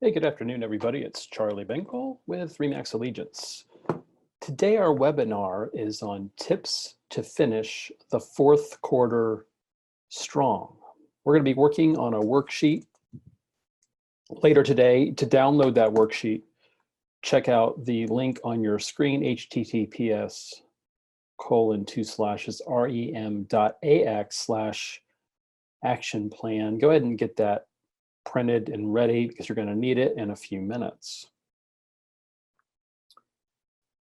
Hey, good afternoon, everybody. It's Charlie Bengel with Remax Allegiance. Today, our webinar is on tips to finish the fourth quarter strong. We're going to be working on a worksheet later today. To download that worksheet, check out the link on your screen, https://rem.ax/action plan. Go ahead and get that printed and ready because you're going to need it in a few minutes.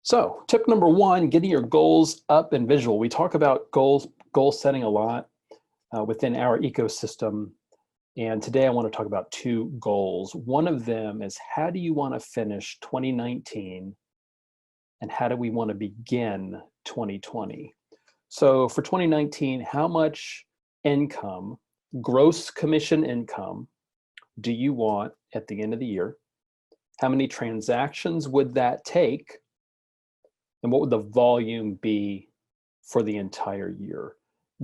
So tip number one, getting your goals up and visual. We talk about goal setting a lot within our ecosystem. And today I want to talk about two goals. One of them is, how do you want to finish 2019 and how do we want to begin 2020? So for 2019, how much income, gross commission income, do you want at the end of the year? How many transactions would that take? And what would the volume be for the entire year?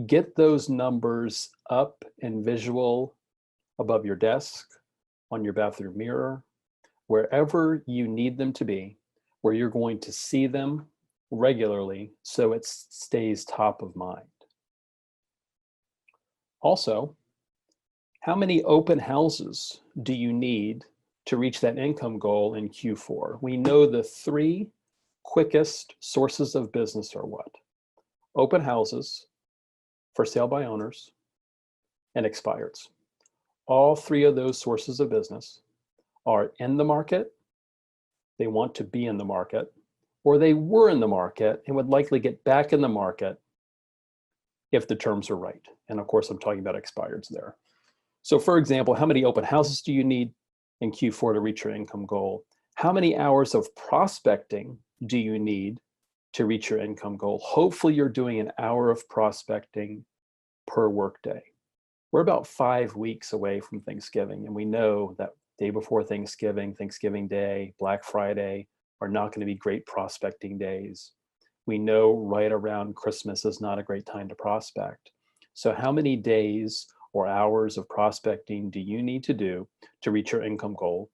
Get those numbers up and visual above your desk, on your bathroom mirror, wherever you need them to be, where you're going to see them regularly so it stays top of mind. Also, how many open houses do you need to reach that income goal in Q4? We know the three quickest sources of business are what? Open houses, for sale by owners, and expireds. All three of those sources of business are in the market, they want to be in the market, or they were in the market and would likely get back in the market if the terms are right. And of course, I'm talking about expireds there. So for example, how many open houses do you need in Q4 to reach your income goal? How many hours of prospecting do you need to reach your income goal? Hopefully you're doing an hour of prospecting per workday. We're about 5 weeks away from Thanksgiving, and we know that day before Thanksgiving, Thanksgiving Day, Black Friday are not going to be great prospecting days. We know right around Christmas is not a great time to prospect. So how many days or hours of prospecting do you need to do to reach your income goal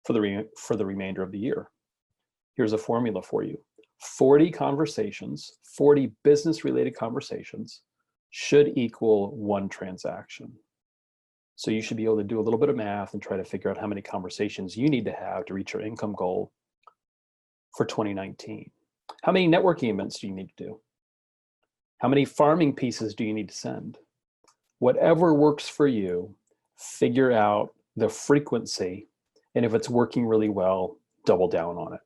for the remainder of the year? Here's a formula for you. 40 conversations, 40 business-related conversations should equal one transaction. So you should be able to do a little bit of math and try to figure out how many conversations you need to have to reach your income goal for 2019. How many networking events do you need to do? How many farming pieces do you need to send? Whatever works for you, figure out the frequency, and if it's working really well, double down on it.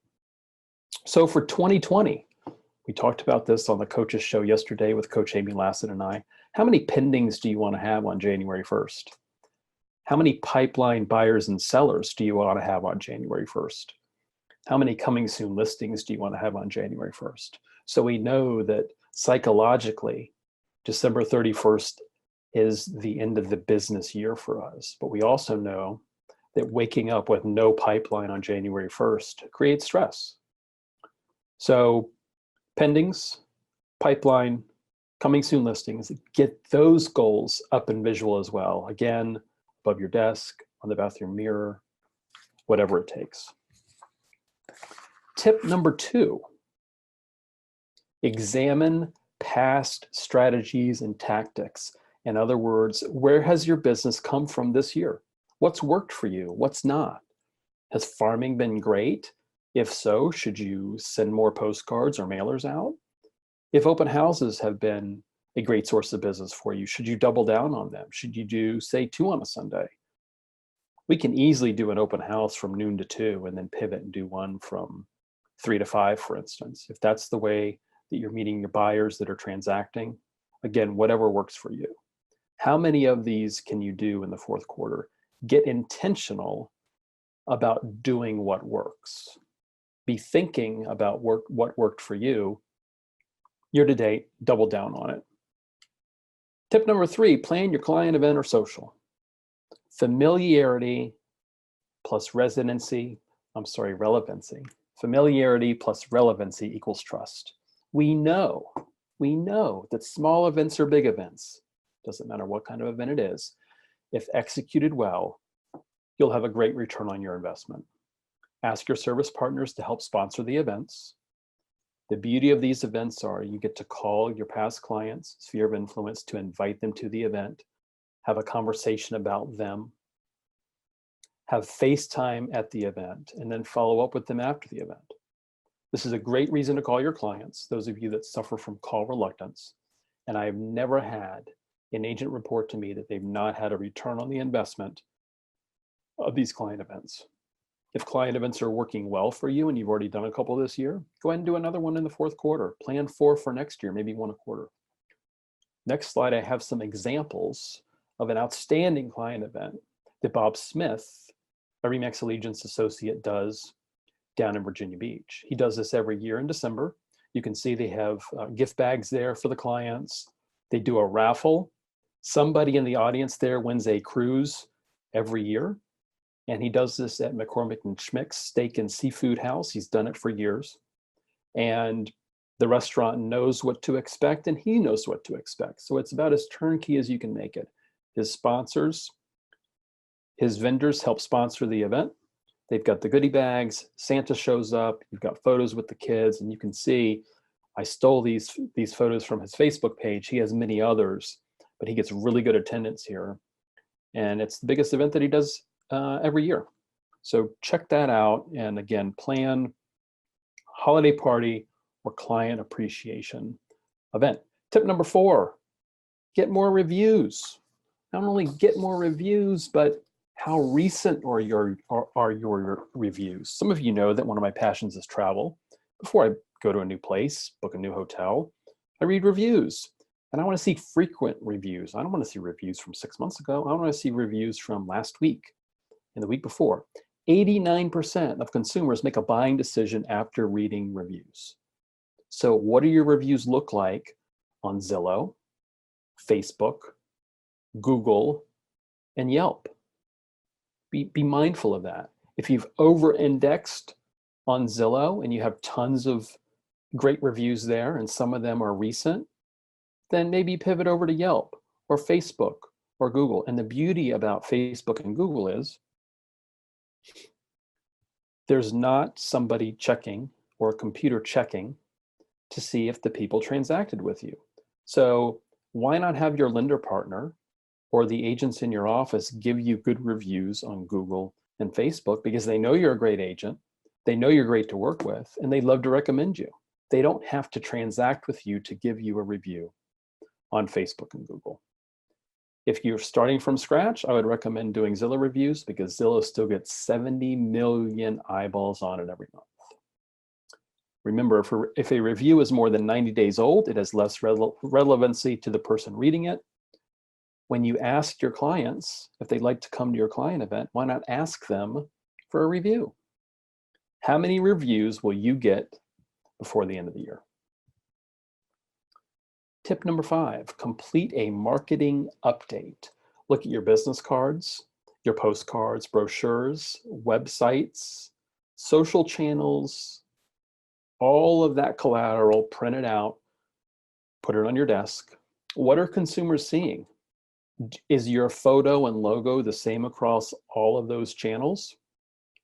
So for 2020, we talked about this on the coaches show yesterday with Coach Amy Lassett and I. How many pendings do you want to have on January 1st? How many pipeline buyers and sellers do you want to have on January 1st? How many coming soon listings do you want to have on January 1st? So we know that psychologically, December 31st is the end of the business year for us. But we also know that waking up with no pipeline on January 1st creates stress. So pendings, pipeline, coming soon listings, get those goals up and visual as well. Again, above your desk, on the bathroom mirror, whatever it takes. Tip number two, examine past strategies and tactics. In other words, where has your business come from this year? What's worked for you? What's not? Has farming been great? If so, should you send more postcards or mailers out? If open houses have been a great source of business for you, should you double down on them? Should you do, say, 2 on a Sunday? We can easily do an open house from noon to 2 and then pivot and do one from 3 to 5, for instance. If that's the way that you're meeting your buyers that are transacting, again, whatever works for you. How many of these can you do in the fourth quarter? Get intentional about doing what works. Be thinking about what worked for you. Year to date, double down on it. Tip number 3, plan your client event or social. Familiarity plus relevancy. Familiarity plus relevancy equals trust. We know that small events or big events, doesn't matter what kind of event it is, if executed well, you'll have a great return on your investment. Ask your service partners to help sponsor the events. The beauty of these events are you get to call your past clients, sphere of influence, to invite them to the event, have a conversation about them, have FaceTime at the event, and then follow up with them after the event. This is a great reason to call your clients, those of you that suffer from call reluctance. And I've never had an agent report to me that they've not had a return on the investment of these client events. If client events are working well for you and you've already done a couple this year, go ahead and do another one in the fourth quarter. Plan 4 for next year, maybe 1 a quarter. Next slide, I have some examples of an outstanding client event that Bob Smith, a RE/MAX Allegiance associate, does down in Virginia Beach. He does this every year in December. You can see they have gift bags there for the clients. They do a raffle. Somebody in the audience there wins a cruise every year. And he does this at McCormick and Schmick's Steak and Seafood House. He's done it for years. And the restaurant knows what to expect and he knows what to expect. So it's about as turnkey as you can make it. His sponsors, his vendors help sponsor the event. They've got the goodie bags, Santa shows up, you've got photos with the kids, and you can see, I stole these photos from his Facebook page. He has many others, but he gets really good attendance here. And it's the biggest event that he does every year. So check that out. And again, plan holiday party or client appreciation event. Tip number 4, get more reviews. Not only get more reviews, but how recent are your reviews? Some of you know that one of my passions is travel. Before I go to a new place, book a new hotel, I read reviews. And I want to see frequent reviews. I don't want to see reviews from 6 months ago. I want to see reviews from last week and the week before. 89% of consumers make a buying decision after reading reviews. So what do your reviews look like on Zillow, Facebook, Google, and Yelp? Be mindful of that. If you've over-indexed on Zillow and you have tons of great reviews there and some of them are recent, then maybe pivot over to Yelp or Facebook or Google. And the beauty about Facebook and Google is there's not somebody checking or a computer checking to see if the people transacted with you. So why not have your lender partner or the agents in your office give you good reviews on Google and Facebook, because they know you're a great agent, they know you're great to work with, and they love to recommend you. They don't have to transact with you to give you a review on Facebook and Google. If you're starting from scratch, I would recommend doing Zillow reviews, because Zillow still gets 70 million eyeballs on it every month. Remember, if a review is more than 90 days old, it has less relevancy to the person reading it. When you ask your clients if they'd like to come to your client event, why not ask them for a review? How many reviews will you get before the end of the year? Tip number 5, complete a marketing update. Look at your business cards, your postcards, brochures, websites, social channels, all of that collateral, print it out, put it on your desk. What are consumers seeing? Is your photo and logo the same across all of those channels?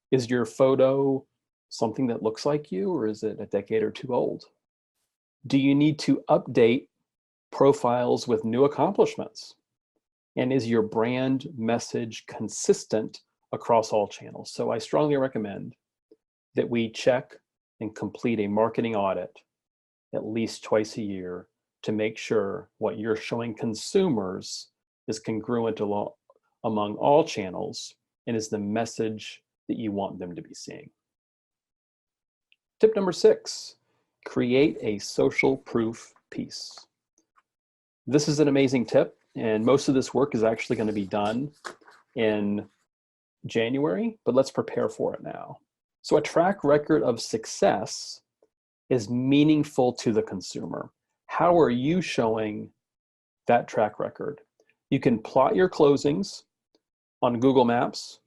Is your photo something that looks like you, or is it a decade or 2 old? Do you need to update profiles with new accomplishments? And is your brand message consistent across all channels? So I strongly recommend that we check and complete a marketing audit at least twice a year to make sure what you're showing consumers is congruent among all channels and is the message that you want them to be seeing. Tip number 6, create a social proof piece. This is an amazing tip, and most of this work is actually going to be done in January, but let's prepare for it now. So a track record of success is meaningful to the consumer. How are you showing that track record? You can plot your closings on Google Maps,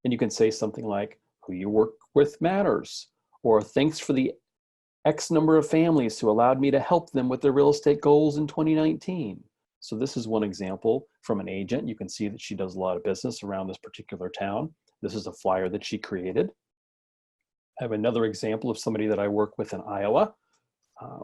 and you can say something like, who you work with matters, or thanks for the X number of families who allowed me to help them with their real estate goals in 2019. So this is one example from an agent. You can see that she does a lot of business around this particular town. This is a flyer that she created. I have another example of somebody that I work with in Iowa.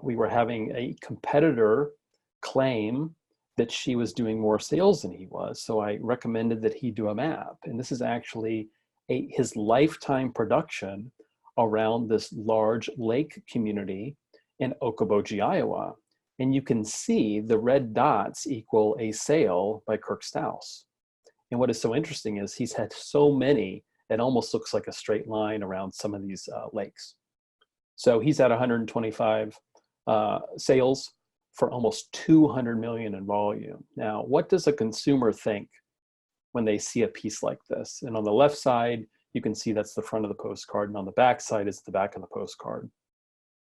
We were having a competitor claim that she was doing more sales than he was. So I recommended that he do a map. And this is actually his lifetime production around this large lake community in Okoboji, Iowa. And you can see the red dots equal a sale by Kirk Stouse. And what is so interesting is he's had so many, it almost looks like a straight line around some of these lakes. So he's at 125 sales for almost 200 million in volume. Now, what does a consumer think when they see a piece like this? And on the left side, you can see that's the front of the postcard, and on the back side is the back of the postcard.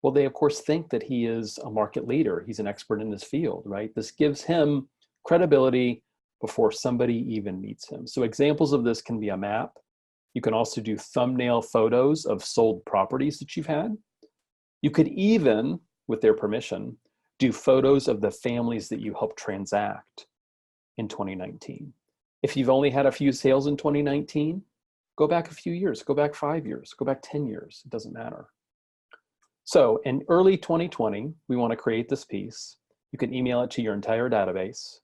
Well, they of course think that he is a market leader. He's an expert in his field, right? This gives him credibility before somebody even meets him. So examples of this can be a map. You can also do thumbnail photos of sold properties that you've had. You could even, with their permission, do photos of the families that you helped transact in 2019. If you've only had a few sales in 2019, go back a few years, go back 5 years, go back 10 years, it doesn't matter. So in early 2020, we want to create this piece. You can email it to your entire database.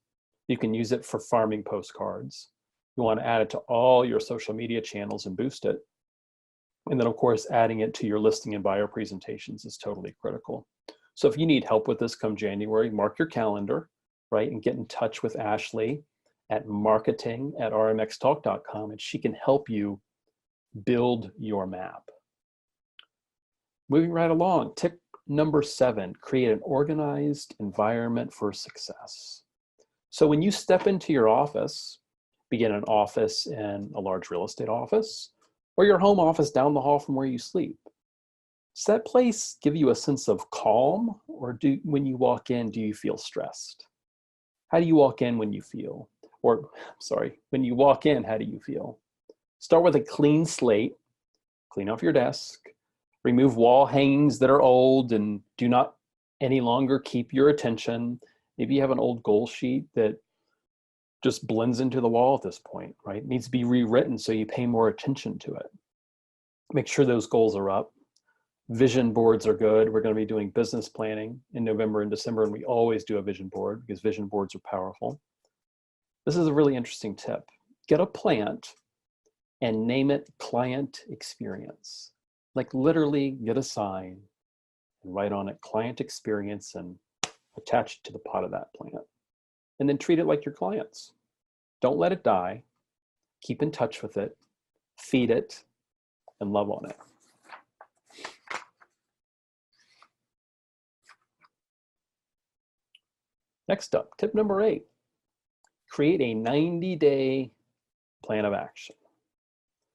You can use it for farming postcards. You want to add it to all your social media channels and boost it. And then of course, adding it to your listing and buyer presentations is totally critical. So if you need help with this come January, mark your calendar, right? And get in touch with Ashley at marketing@rmxtalk.com, and she can help you build your map. Moving right along, tip number 7, create an organized environment for success. So when you step into your office, be it an office in a large real estate office, or your home office down the hall from where you sleep, does that place give you a sense of calm, or when you walk in, do you feel stressed? How do you walk in when you feel? Or, sorry, when you walk in, how do you feel? Start with a clean slate, clean off your desk, remove wall hangings that are old and do not any longer keep your attention. Maybe you have an old goal sheet that just blends into the wall at this point, right? It needs to be rewritten so you pay more attention to it. Make sure those goals are up. Vision boards are good. We're going to be doing business planning in November and December, and we always do a vision board because vision boards are powerful. This is a really interesting tip. Get a plant and name it client experience. Like literally get a sign and write on it client experience and attach it to the pot of that plant. And then treat it like your clients. Don't let it die. Keep in touch with it, feed it, and love on it. Next up, tip number 8, create a 90-day plan of action.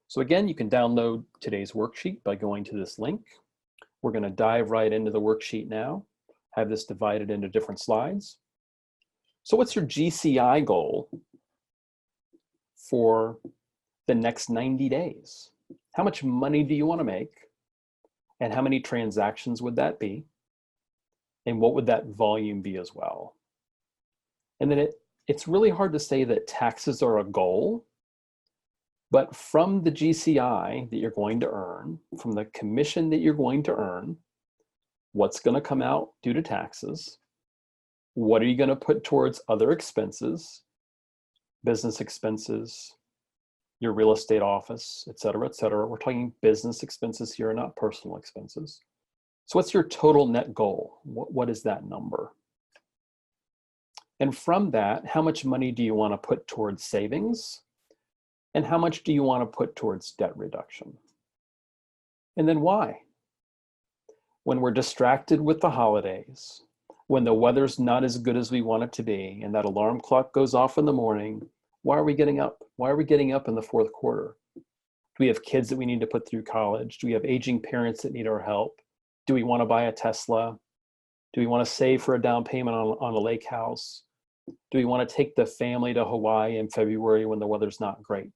So again, you can download today's worksheet by going to this link. We're going to dive right into the worksheet now, have this divided into different slides. So what's your GCI goal for the next 90 days? How much money do you want to make? And how many transactions would that be? And what would that volume be as well? And then it's really hard to say that taxes are a goal, but from the GCI that you're going to earn, from the commission that you're going to earn, what's going to come out due to taxes? What are you going to put towards other expenses, business expenses, your real estate office, et cetera, et cetera? We're talking business expenses here, not personal expenses. So what's your total net goal? What is that number? And from that, how much money do you want to put towards savings? And how much do you want to put towards debt reduction? And then why? When we're distracted with the holidays, when the weather's not as good as we want it to be, and that alarm clock goes off in the morning, why are we getting up? Why are we getting up in the fourth quarter? Do we have kids that we need to put through college? Do we have aging parents that need our help? Do we want to buy a Tesla? Do we want to save for a down payment on a lake house? Do we want to take the family to Hawaii in February when the weather's not great,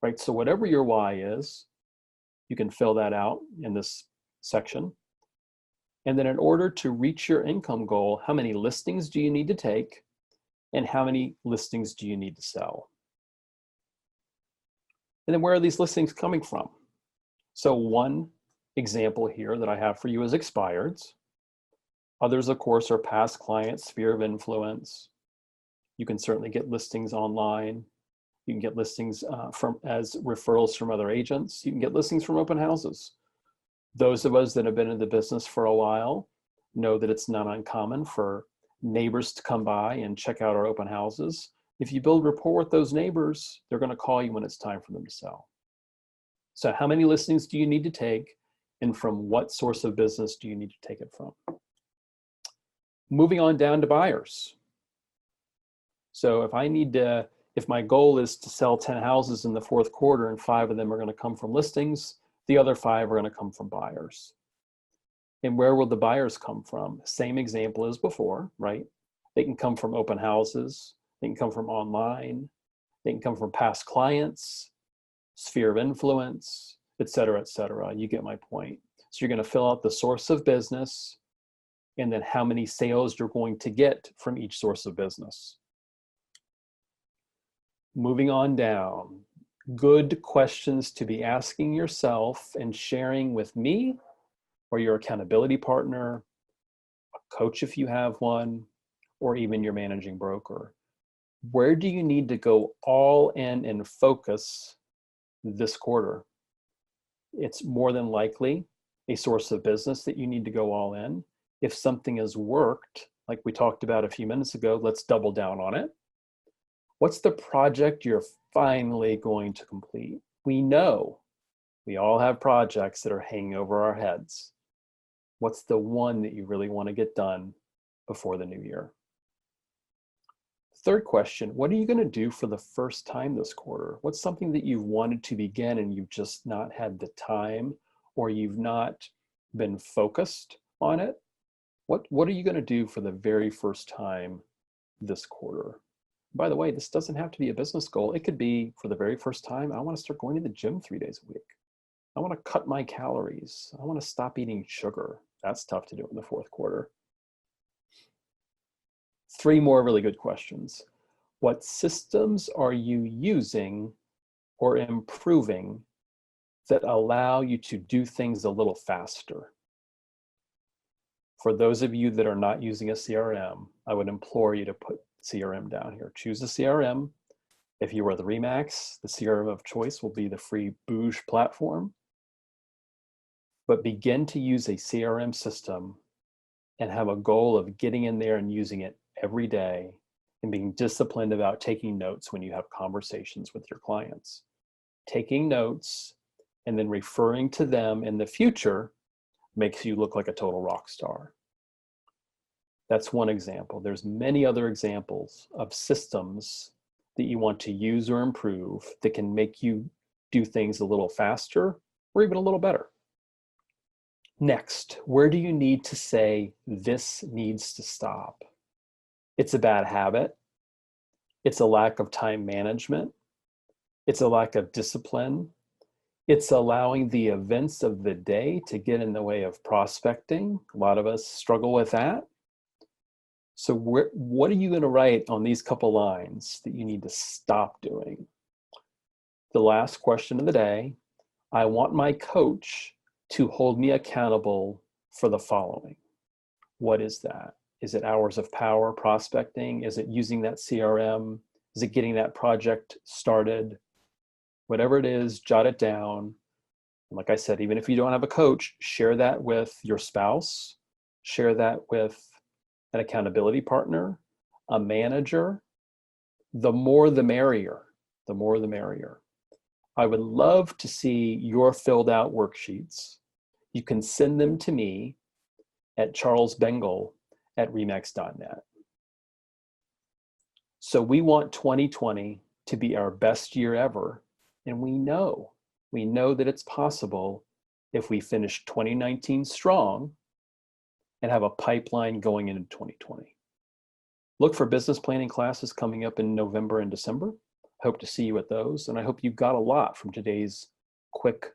right? So whatever your why is, you can fill that out in this section. And then in order to reach your income goal, how many listings do you need to take? And how many listings do you need to sell? And then where are these listings coming from? So one example here that I have for you is expireds. Others, of course, are past clients, sphere of influence. You can certainly get listings online. You can get listings as referrals from other agents. You can get listings from open houses. Those of us that have been in the business for a while know that it's not uncommon for neighbors to come by and check out our open houses. If you build rapport with those neighbors, they're going to call you when it's time for them to sell. So how many listings do you need to take, and from what source of business do you need to take it from? Moving on down to buyers. So if my goal is to sell 10 houses in the fourth quarter and 5 of them are going to come from listings, the other 5 are going to come from buyers. And where will the buyers come from? Same example as before, right? They can come from open houses. They can come from online. They can come from past clients, sphere of influence, et cetera, et cetera. You get my point. So you're going to fill out the source of business and then how many sales you're going to get from each source of business. Moving on down, good questions to be asking yourself and sharing with me or your accountability partner, a coach if you have one, or even your managing broker. Where do you need to go all in and focus this quarter? It's more than likely a source of business that you need to go all in. If something has worked, like we talked about a few minutes ago, let's double down on it. What's the project you're finally going to complete? We know we all have projects that are hanging over our heads. What's the one that you really want to get done before the new year? Third question, what are you going to do for the first time this quarter? What's something that you've wanted to begin and you've just not had the time, or you've not been focused on it? What are you going to do for the very first time this quarter? By the way, this doesn't have to be a business goal. It could be for the very first time, I want to start going to the gym 3 days a week. I want to cut my calories. I want to stop eating sugar. That's tough to do in the fourth quarter. 3 more really good questions. What systems are you using or improving that allow you to do things a little faster? For those of you that are not using a CRM, I would implore you to put CRM down here. Choose a CRM. If you are the RE/MAX, the CRM of choice will be the free Booge platform. But begin to use a CRM system and have a goal of getting in there and using it every day and being disciplined about taking notes when you have conversations with your clients. Taking notes and then referring to them in the future makes you look like a total rock star. That's one example. There's many other examples of systems that you want to use or improve that can make you do things a little faster or even a little better. Next, where do you need to say, this needs to stop? It's a bad habit. It's a lack of time management. It's a lack of discipline. It's allowing the events of the day to get in the way of prospecting. A lot of us struggle with that. So what are you going to write on these couple lines that you need to stop doing? The last question of the day, I want my coach to hold me accountable for the following. What is that? Is it hours of power prospecting? Is it using that CRM? Is it getting that project started? Whatever it is, jot it down. And like I said, even if you don't have a coach, share that with your spouse, share that with an accountability partner, a manager. The more the merrier, the more the merrier. I would love to see your filled out worksheets. You can send them to me at charlesbengel@remax.net. So we want 2020 to be our best year ever. And we know that it's possible if we finish 2019 strong and have a pipeline going into 2020. Look for business planning classes coming up in November and December. Hope to see you at those. And I hope you got a lot from today's quick